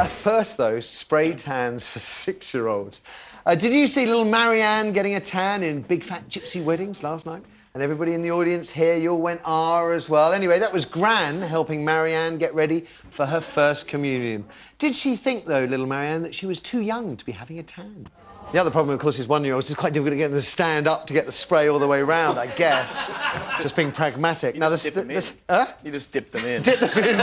First, though, spray tans for 6-year-olds. Did you see little Marianne getting a tan in Big Fat Gypsy Weddings last night? And everybody in the audience here, you all went as well. Anyway, that was Gran helping Marianne get ready for her first communion. Did she think, though, little Marianne, that she was too young to be having a tan? The other problem, of course, is 1-year-olds. It's quite difficult to get them to stand up to get the spray all the way round, I guess. Just being pragmatic. You just dip them in. Dip them in.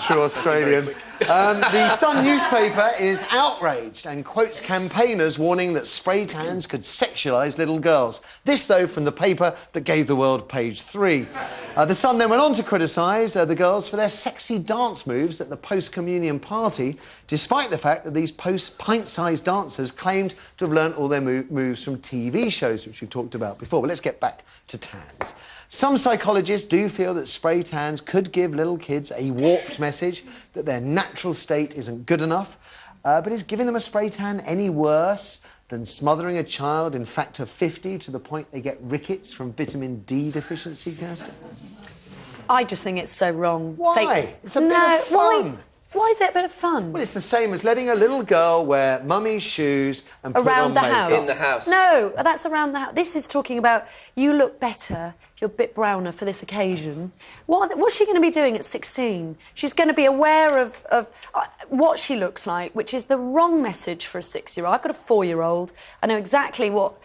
True Australian. The Sun newspaper is outraged and quotes campaigners warning that spray tans could sexualise little girls. This, though, from the paper that gave the world page 3. The Sun then went on to criticise the girls for their sexy dance moves at the post-communion party, despite the fact that these pint-sized dancers claimed to have learnt all their moves from TV shows, which we've talked about before. But let's get back to tans. Some psychologists do feel that spray tans could give little kids a warped message that their natural state isn't good enough. But is giving them a spray tan any worse than smothering a child in factor 50 to the point they get rickets from vitamin D deficiency, Kirsty? I just think it's so wrong. Why? It's a bit of fun. Why is it a bit of fun? Well, it's the same as letting a little girl wear mummy's shoes and put around on the makeup. house. In the house. No, that's around the house. This is talking about you look better if you're a bit browner for this occasion. What's she going to be doing at 16? She's going to be aware of what she looks like, which is the wrong message for a 6-year-old. I've got a 4-year-old. I know exactly what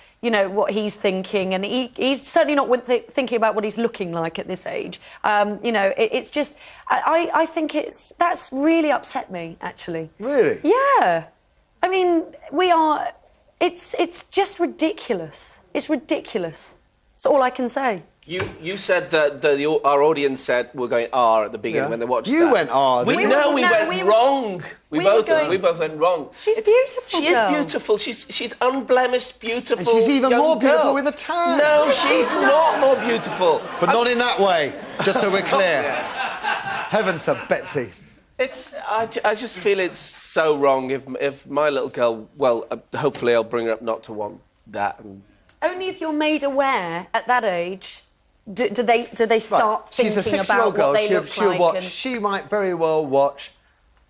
he's thinking, and he's certainly not thinking about what he's looking like at this age. It's just... I think that's really upset me, actually. Really? Yeah. I mean, it's just ridiculous. It's ridiculous. That's all I can say. You said that our audience said we're going at the beginning when they watched that. You went We went wrong. We both went wrong. She's beautiful. She is beautiful. She's unblemished, beautiful. And she's even more beautiful girl. with a tan. No, she's not more beautiful. But not in that way, just so we're clear. Heavens to Betsy. I just feel it's so wrong. If my little girl, well, hopefully I'll bring her up not to want that. Only if you're made aware at that age. Do they start thinking She's a about girl. what they look She'll like? watch. She might very well watch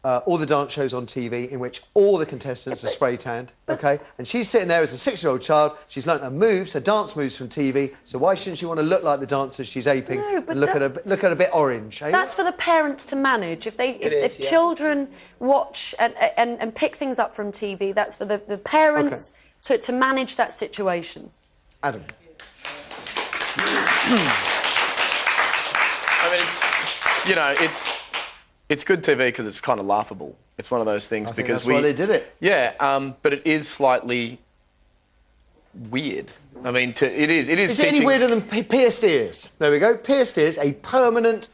all the dance shows on TV in which all the contestants are spray tanned. Okay, and she's sitting there as a 6-year-old child. She's learnt her moves, her dance moves from TV. So why shouldn't she want to look like the dancers she's aping and look at a bit orange? Eh? That's for the parents to manage. If children watch and pick things up from TV, that's for the parents to manage that situation. Adam. I mean, it's good TV because it's kind of laughable. It's one of those things That's why they did it. Yeah, but it is slightly weird. I mean, it is. Is it any weirder than pierced ears? There we go. Pierced ears, a permanent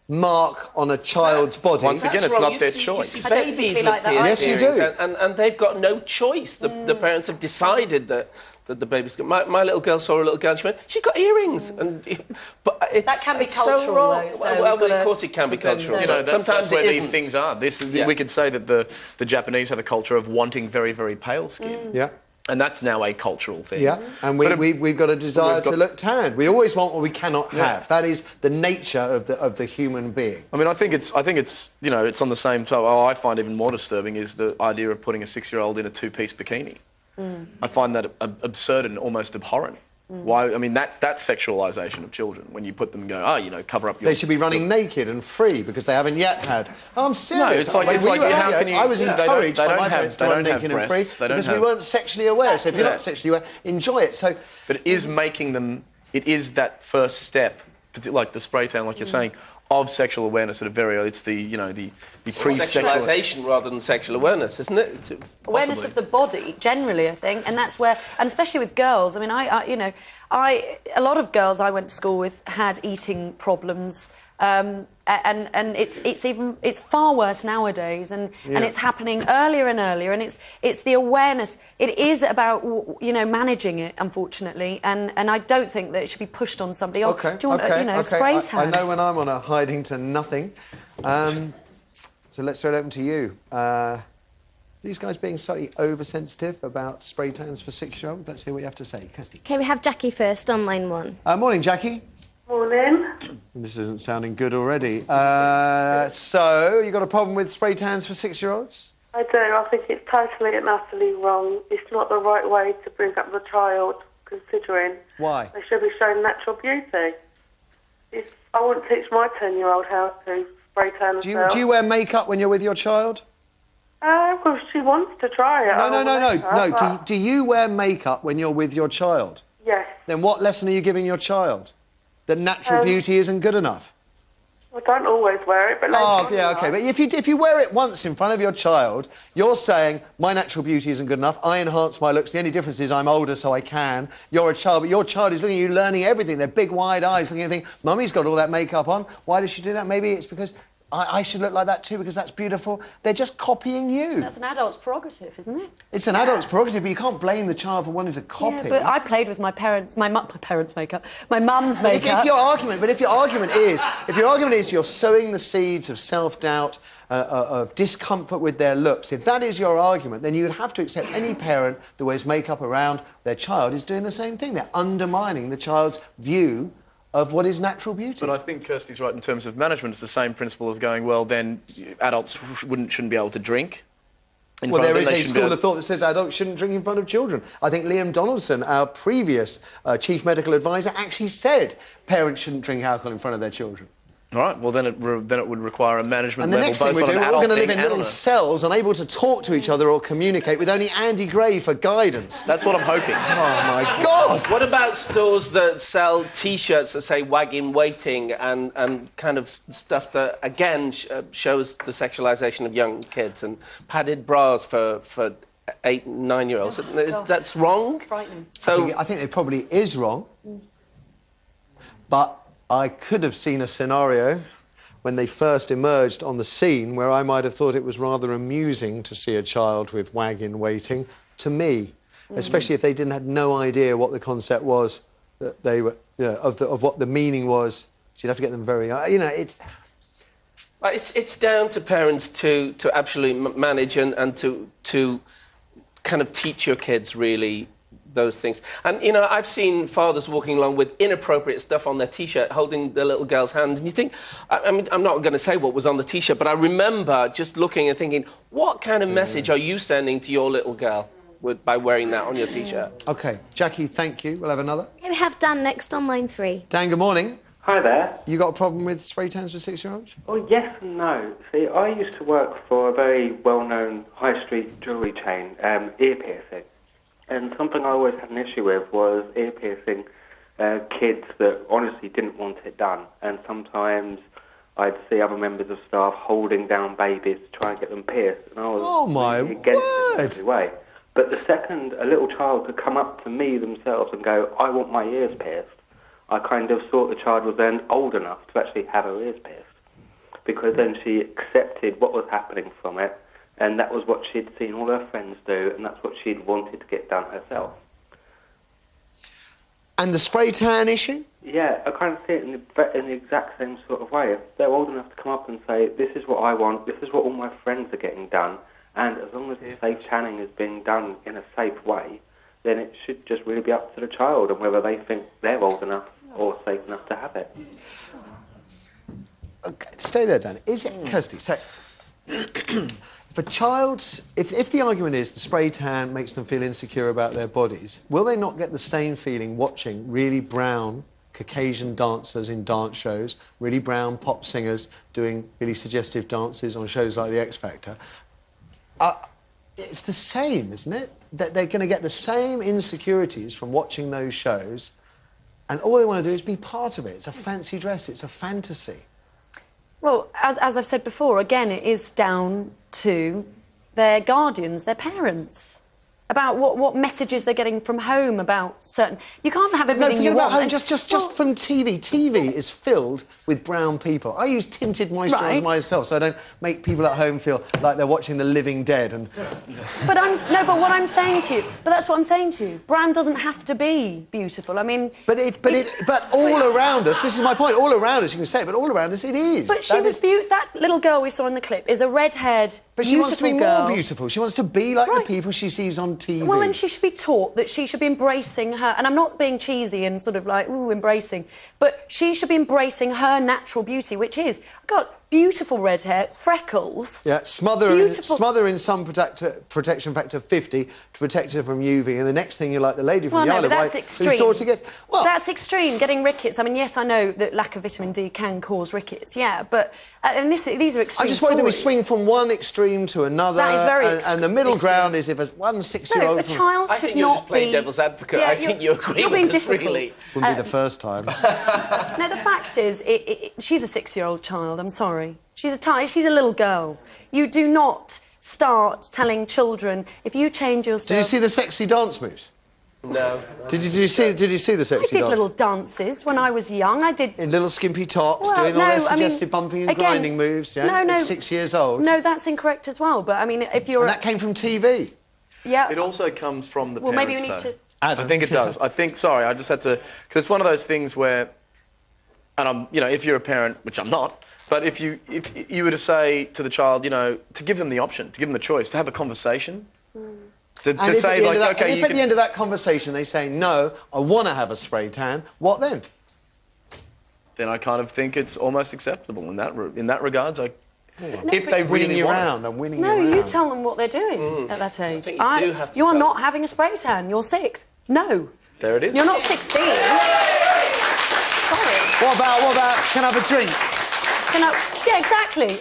mark on a child's body. Once again, it's not their choice. You see babies like that. Yes, you do. And they've got no choice. The parents have decided that the baby's got... My little girl saw a little girl and she went, she got earrings. But that can be cultural, so wrong. Though. Well, of course it can be cultural. Sometimes where these things are. We could say that the Japanese have a culture of wanting very, very pale skin. Yeah. And that's now a cultural thing. Yeah, and we've got a desire to look tanned. We always want what we cannot have. That is the nature of the human being. I mean, I think it's it's on the same time. I find even more disturbing is the idea of putting a 6-year-old in a 2-piece bikini. I find that absurd and almost abhorrent. Why? I mean, that's sexualisation of children when you put them and go, cover up your... They should be running naked and free because they haven't yet had... I'm serious. No, it's like how can you... I was encouraged by my parents to run naked and free because we weren't sexually aware. So if you're not sexually aware, enjoy it. So, but it is making them... It is that first step, like the spray tan, like you're saying, of sexual awareness at a very... It's the pre-sexual... Sexualisation rather than sexual awareness, isn't it? Awareness of the body, generally, I think, and that's where... And especially with girls, I mean, a lot of girls I went to school with had eating problems, and it's far worse nowadays, and it's happening earlier and earlier, and it's the awareness. It is about managing it, unfortunately, and I don't think that it should be pushed on somebody. Do you want spray tan? I know when I'm on a hiding to nothing. So let's throw it open to you. These guys being slightly oversensitive about spray tans for 6-year-olds. Let's hear what you have to say. Kirsty. OK, we have Jackie first on line 1. Morning, Jackie. Morning. This isn't sounding good already. So, you got a problem with spray tans for 6-year-olds? I do. I think it's totally and utterly wrong. It's not the right way to bring up the child, considering Why? they should be shown natural beauty. I wouldn't teach my 10-year-old how to spray tan herself. Do you wear makeup when you're with your child? Well, she wants to try it. No. Do you wear makeup when you're with your child? Yes. Then what lesson are you giving your child? That natural beauty isn't good enough? I don't always wear it, but later on, OK. But if you wear it once in front of your child, you're saying, my natural beauty isn't good enough, I enhance my looks, the only difference is I'm older so I can. You're a child, but your child is looking at you, learning everything. They're big, wide eyes, looking at you, think, Mummy's got all that makeup on. Why does she do that? Maybe it's because I should look like that too because that's beautiful. They're just copying you. That's an adult's prerogative, isn't it? It's an adult's prerogative, but you can't blame the child for wanting to copy. Yeah, but I played with my parents' makeup, my mum's makeup. If your argument is you're sowing the seeds of self-doubt, of discomfort with their looks, if that is your argument, then you would have to accept any parent that wears makeup around their child is doing the same thing. They're undermining the child's view of what is natural beauty. But I think Kirsty's right in terms of management. It's the same principle of going, well, then adults shouldn't be able to drink. Well, there is a school of thought that says adults shouldn't drink in front of children. I think Liam Donaldson, our previous chief medical advisor, actually said parents shouldn't drink alcohol in front of their children. All right, well, then it would require a management level. level. And the next thing we're doing, we're all going to live in little cells, unable to talk to each other or communicate, with only Andy Gray for guidance. That's what I'm hoping. Oh, my God! What about stores that sell T-shirts that say wagging waiting and kind of stuff that, again, shows the sexualisation of young kids and padded bras for 8- and 9-year-olds? That's wrong? Frightening. So I think it probably is wrong, but I could have seen a scenario when they first emerged on the scene where I might have thought it was rather amusing to see a child with wagging waiting, to me, especially if they had no idea what the concept was, that they were, of what the meaning was. So you'd have to get them very, It's down to parents to absolutely manage and to kind of teach your kids, really, those things. And, I've seen fathers walking along with inappropriate stuff on their T-shirt, holding the little girl's hand, and you think, I mean, I'm not going to say what was on the T-shirt, but I remember just looking and thinking, what kind of message are you sending to your little girl by wearing that on your T-shirt? OK, Jackie, thank you. We'll have another. Okay, we have Dan next on line 3. Dan, good morning. Hi there. You got a problem with spray tans for 6-year-olds? Oh, yes and no. See, I used to work for a very well-known high street jewellery chain, ear piercing. And something I always had an issue with was ear piercing kids that honestly didn't want it done. And sometimes I'd see other members of staff holding down babies to try and get them pierced. And I was really against it in every way. But the second a little child could come up to me themselves and go, I want my ears pierced, I kind of thought the child was then old enough to actually have her ears pierced. Because then she accepted what was happening from it, and that was what she'd seen all her friends do, and that's what she'd wanted to get done herself. And the spray tan issue? Yeah, I kind of see it in the exact same sort of way. If they're old enough to come up and say, this is what I want, this is what all my friends are getting done, and as long as safe tanning is being done in a safe way, then it should just really be up to the child and whether they think they're old enough or safe enough to have it. Okay, stay there, Dan. Is it, Kirsty, so... For childs, if the argument is the spray tan makes them feel insecure about their bodies, will they not get the same feeling watching really brown Caucasian dancers in dance shows, really brown pop singers doing really suggestive dances on shows like The X Factor? It's the same, isn't it? That they're going to get the same insecurities from watching those shows, and all they want to do is be part of it. It's a fancy dress, it's a fantasy. Well, as I've said before, again, it is down to their guardians, their parents, about what messages they're getting from home about certain... You can't have everything you want. Home, just from TV. TV is filled with brown people. I use tinted moisturiser myself, so I don't make people at home feel like they're watching The Living Dead. And but what I'm saying to you, but that's what I'm saying to you. Brand doesn't have to be beautiful. I mean, but all around us. This is my point. All around us, you can say it, but all around us, it is. But she was that little girl we saw in the clip is a red-haired, but she wants to be girl. more beautiful. She wants to be like the people she sees on TV. Well, and she should be taught that she should be embracing her. And I'm not being cheesy and sort of like, ooh, embracing. But she should be embracing her natural beauty, which is, I've got beautiful red hair, freckles. Yeah, smother in sun protection factor 50 to protect her from UV, and the next thing you're like the lady from the Isle of Wight whose daughter gets... Well, that's extreme, getting rickets. I mean, yes, I know that lack of vitamin D can cause rickets, yeah, but... and these are extreme I just worry that we swing from one extreme to another, that is very and the middle ground is if one 6-year-old... No, a child I should think you're not just playing be... devil's advocate. Yeah, I think you agree you're with being this, difficult. really. Wouldn't be the first time. No, the fact is, she's a 6-year-old child, I'm sorry. She's a little girl. You do not start telling children, if you change yourself... Did you see the sexy dance moves? No. Did you see the sexy dance? I did little dances when I was young. I did... In little skimpy tops, Well, doing all no, their suggestive bumping and grinding moves, yeah? No, no. At 6 years old. No, that's incorrect as well, but, I mean, if you're... And that came from TV? Yeah. It also comes from the well, parents, maybe we need though. to... Adam. I think it does. Sorry, I just had to... Because it's one of those things where... And if you're a parent, which I'm not, but if you were to say to the child, to give them the option, to give them the choice, to have a conversation, to say, like, OK, if at the end of that conversation they say, no, I want to have a spray tan, what then? Then I kind of think it's almost acceptable in that regards. If they Winning really you want round, I'm winning you No, round. you tell them what they're doing at that age. I think you do have to You are tell not them. having a spray tan. You're 6. No. There it is. You're not 16. Sorry. What about, can I have a drink? Yeah, exactly.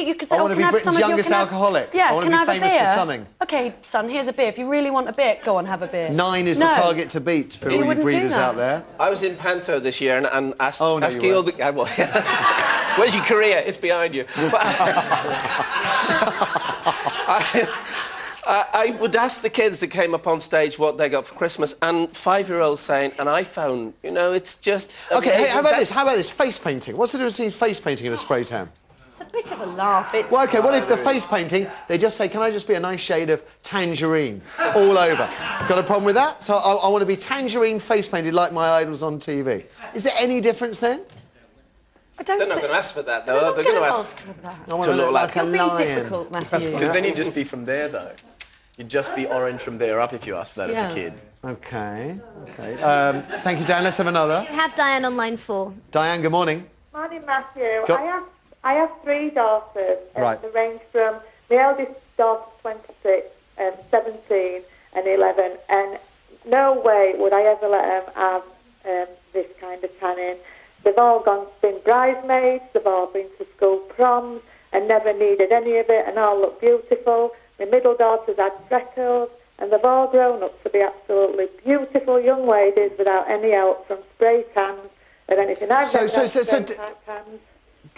You could say, I want to be Britain's youngest alcoholic. Yeah, I want to be famous for something. OK, son, here's a beer. If you really want a beer, go on, have a beer. 9 is the target to beat for all you wouldn't do breeders that. out there. I was in Panto this year and asked, Oh, no, asking all the... Where's your career? It's behind you. I would ask the kids that came up on stage what they got for Christmas, and 5-year-olds saying an iPhone. It's just... OK, hey, how about this? Face painting. What's the difference between face painting and a spray tan? It's a bit of a laugh. Well, OK, well, if the face painting, they just say, can I just be a nice shade of tangerine all over? Got a problem with that? So I want to be tangerine face painted like my idols on TV. Is there any difference then? They're not going to ask for that, though. They're going to ask for that. I want to look like a You're being lion. difficult, Matthew. Because then you'd just be from there, though. You'd just be orange from there up if you asked for that as a kid. OK. Thank you, Dan. Let's have another. We have Diane on line 4. Diane, good morning. Morning, Matthew. Go. I have 3 daughters. Right. They range from the eldest daughter, 26, 17 and 11, and no way would I ever let them have this kind of tanning. They've all been bridesmaids, they've all been to school proms and never needed any of it and all look beautiful. My middle daughter's had freckles and they've all grown up to be absolutely beautiful young ladies without any help from spray tans or anything.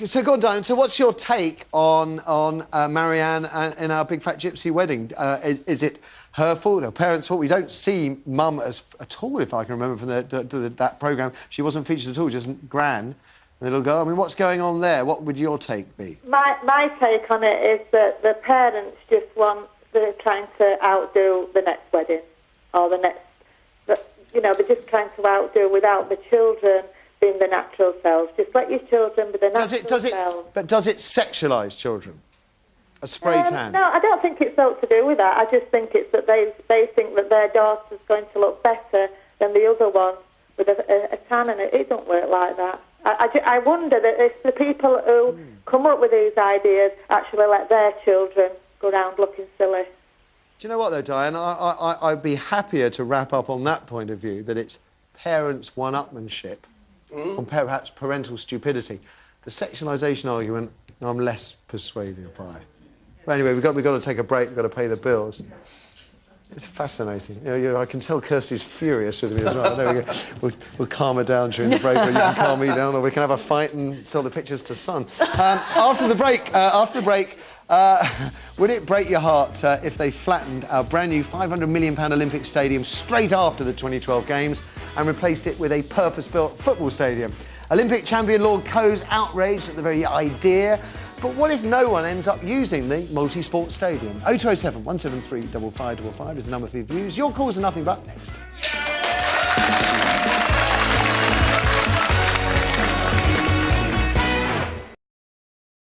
So go on, Diane. So what's your take on Marianne in our Big Fat Gypsy wedding? Is it her fault, her parents' fault? We don't see Mum at all, if I can remember from that programme. She wasn't featured at all, just Gran, the little girl. I mean, what's going on there? What would your take be? My take on it is that the parents just they're trying to outdo the next wedding or the next... they're just trying to outdo without the children being the natural selves. Just let your children be the natural selves. But does it sexualise children? A spray tan? No, I don't think it's something to do with that. I just think it's that they think that their daughter's going to look better than the other one with a tan, and it don't work like that. I wonder that if the people who come up with these ideas actually let their children go around looking silly. Do you know what, though, Diane? I'd be happier to wrap up on that point of view, that it's parents' one-upmanship on perhaps parental stupidity. The sexualisation argument, I'm less persuaded by. But anyway, we've got to take a break. We've got to pay the bills. It's fascinating. I can tell Kirsty's furious with me as well. There we go. We'll calm her down during the break, or you can calm me down, or we can have a fight and sell the pictures to Sun. After the break, would it break your heart if they flattened our brand new £500 million Olympic Stadium straight after the 2012 Games and replaced it with a purpose-built football stadium? Olympic champion Lord Coe's outraged at the very idea. But what if no one ends up using the multi-sport stadium? 0207 173 5555 is the number for your views. Your calls are nothing but next.